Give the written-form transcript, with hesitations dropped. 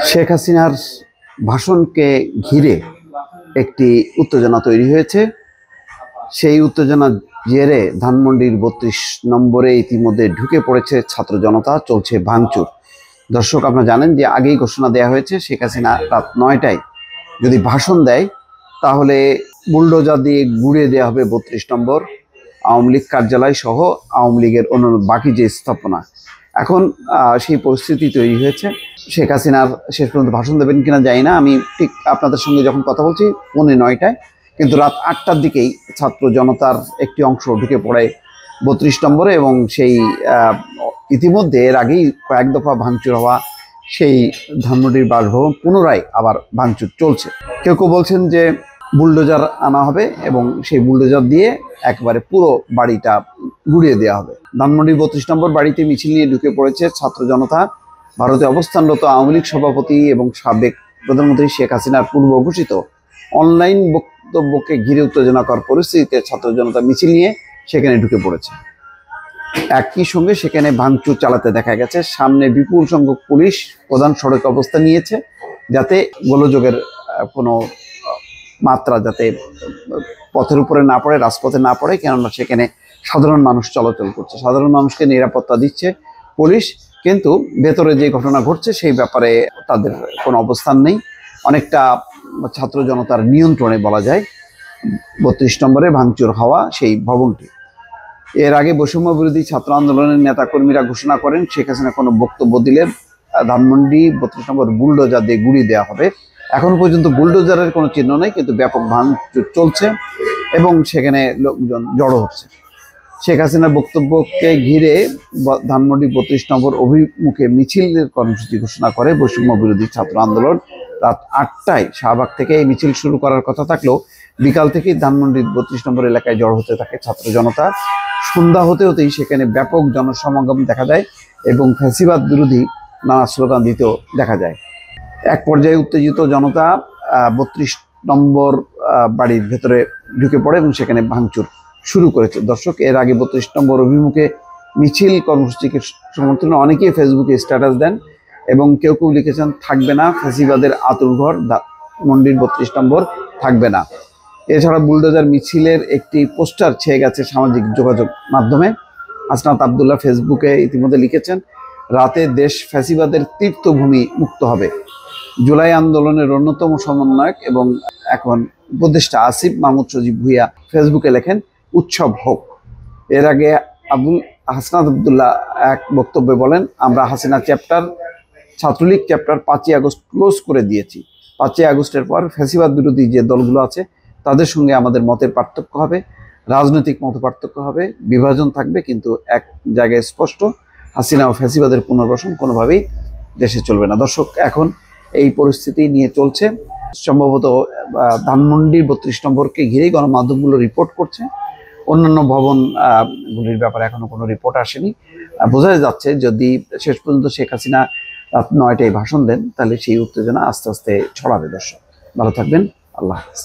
শেখ হাসিনার ভাষণকে ঘিরে একটি উত্তেজনা তৈরি হয়েছে। সেই উত্তেজনার জেরে ধানমন্ডির ৩২ নম্বরে ইতিমধ্যে ঢুকে পড়েছে ছাত্র জনতা, চলছে ভাঙচুর। দর্শক, আপনারা জানেন যে আগেই ঘোষণা দেওয়া হয়েছে শেখ হাসিনা রাত ৯টায় যদি ভাষণ দেয় তাহলে বুলডোজার দিয়ে গুড়িয়ে দেওয়া হবে ৩২ নম্বর আওয়ামী লীগ কার্যালয় সহ আওয়ামী লীগের অন্যান্য বাকি যে স্থাপনা। এখন সেই পরিস্থিতি তৈরি হয়েছে। শেখ হাসিনার শেষ পর্যন্ত ভাষণ দেবেন কিনা জানি না। আমি ঠিক আপনাদের সঙ্গে যখন কথা বলছি 9:45, কিন্তু রাত 8টার দিকেই ছাত্র জনতার একটি অংশ ঢুকে পড়ে ৩২ নম্বরে এবং সেই ইতিমধ্যে এর আগেই কয়েক দফা ভাঙচুর হওয়া সেই ধানমন্ডির বাসভবন পুনরায় আবার ভাঙচুর চলছে। কেউ কেউ বলছেন যে বুলডোজার আনা হবে এবং সেই বুলডোজার দিয়ে একেবারে পুরো বাড়িটা গুড়িয়ে দেওয়া হবে। ধানমন্ডির ৩২ নম্বর বাড়িতে মিছিল নিয়ে ঢুকে পড়েছে ছাত্র জনতা। ভারতে অবস্থানরত আওয়ামী লীগ সভাপতি এবং সাবেক প্রধানমন্ত্রী শেখ হাসিনার পূর্ব ঘোষিত অনলাইন বক্তব্যকে ঘিরে উত্তেজনাকর পরিস্থিতিতে ছাত্র জনতা মিছিল নিয়ে সেখানে ঢুকে পড়েছে। একই সঙ্গে সেখানে ভাঙচুর চালাতে দেখা গেছে। সামনে বিপুল সংখ্যক পুলিশ প্রধান সড়কে অবস্থান নিয়েছে, যাতে গোলযোগের কোনো মাত্রা যাতে পথের উপরে না পড়ে, রাজপথে না পড়ে, কেননা সেখানে সাধারণ মানুষ চলাচল করছে, সাধারণ মানুষকে নিরাপত্তা দিচ্ছে পুলিশ। কিন্তু ভেতরে যে ঘটনা ঘটছে সেই ব্যাপারে তাদের কোনো অবস্থান নেই। অনেকটা ছাত্র জনতার নিয়ন্ত্রণে বলা যায় ৩২ নম্বরে ভাঙচুর হওয়া সেই ভবনটি। এর আগে বৈষম্য বিরোধী ছাত্র আন্দোলনের নেতাকর্মীরা ঘোষণা করেন শেখ হাসিনা কোনো বক্তব্য দিলে ধানমন্ডি ৩২ নম্বর বুলডোজার দিয়ে গুড়িয়ে দেওয়া হবে। এখন পর্যন্ত বুলডোজারের কোনো চিহ্ন নেই, কিন্তু ব্যাপক ভাঙচুর চলছে এবং সেখানে লোকজন জড়ো হচ্ছে। শেখ হাসিনার বক্তব্যকে ঘিরে ধানমন্ডি ৩২ নম্বর অভিমুখে মিছিলের কর্মসূচি ঘোষণা করে বৈষম্য বিরোধী ছাত্র আন্দোলন। রাত 8টায় শাহবাগ থেকে এই মিছিল শুরু করার কথা থাকলেও বিকাল থেকেই ধানমন্ডির ৩২ নম্বর এলাকায় জড়ো হতে থাকে ছাত্র জনতা। সন্ধ্যা হতে হতেই সেখানে ব্যাপক জনসমাগম দেখা যায় এবং ফ্যাসিবাদ বিরোধী নানা স্লোগান দিতেও দেখা যায়। এক পর্যায়ে উত্তেজিত জনতা ৩২ নম্বর বাড়ির ভেতরে ঢুকে পড়ে এবং সেখানে ভাঙচুর শুরু করেছে। দর্শক, এর আগে ৩২ নম্বর অভিমুখে মিছিল কর্মসূচিকে সমর্থনে অনেকেই ফেসবুকে স্ট্যাটাস দেন এবং কেউ কেউ লিখেছেন থাকবে না ফ্যাসিবাদের আতুরঘর, ধানমন্ডির ৩২ নম্বর থাকবে না। এছাড়া বুলডোজার মিছিলের একটি পোস্টার ছেয়ে গেছে সামাজিক যোগাযোগ মাধ্যমে। হাসনাত আবদুল্লাহ ফেসবুকে ইতিমধ্যে লিখেছেন, রাতে দেশ ফ্যাসিবাদের তীর্থভূমি মুক্ত হবে। জুলাই আন্দোলনের অন্যতম সমন্বয়ক এবং এখন উপদেষ্টা আসিফ মাহমুদ সজীব ভুইয়া ফেসবুকে লেখেন, উৎসব হোক। এর আগে হাসনাত আবদুল্লাহ এক বক্তব্যে বলেন, আমরা হাসিনা চ্যাপ্টার, ছাত্রলীগ চ্যাপ্টার 5ই আগস্ট ক্লোজ করে দিয়েছি। 5ই আগস্টের পর ফ্যাসিবাদ বিরোধী যে দলগুলো আছে তাদের সঙ্গে আমাদের মতের পার্থক্য হবে, রাজনৈতিক মত পার্থক্য হবে, বিভাজন থাকবে, কিন্তু এক জায়গায় স্পষ্ট, হাসিনা ও ফ্যাসিবাদের পুনর্বাসন কোনোভাবেই দেশে চলবে না। দর্শক, এখন এই পরিস্থিতি নিয়ে চলছে। সম্ভবত ধানমন্ডির ৩২ নম্বরকে ঘিরেই গণমাধ্যমগুলো রিপোর্ট করছে। অন্যান্য ভবনগুলির ব্যাপারে এখনো কোনো রিপোর্ট আসেনি। বোঝা যাচ্ছে যদি শেষ পর্যন্ত শেখ হাসিনা রাত ৯টায় ভাষণ দেন তাহলে সেই উত্তেজনা আস্তে আস্তে ছড়াবে। দর্শক, ভালো থাকবেন। আল্লাহ হাফেজ।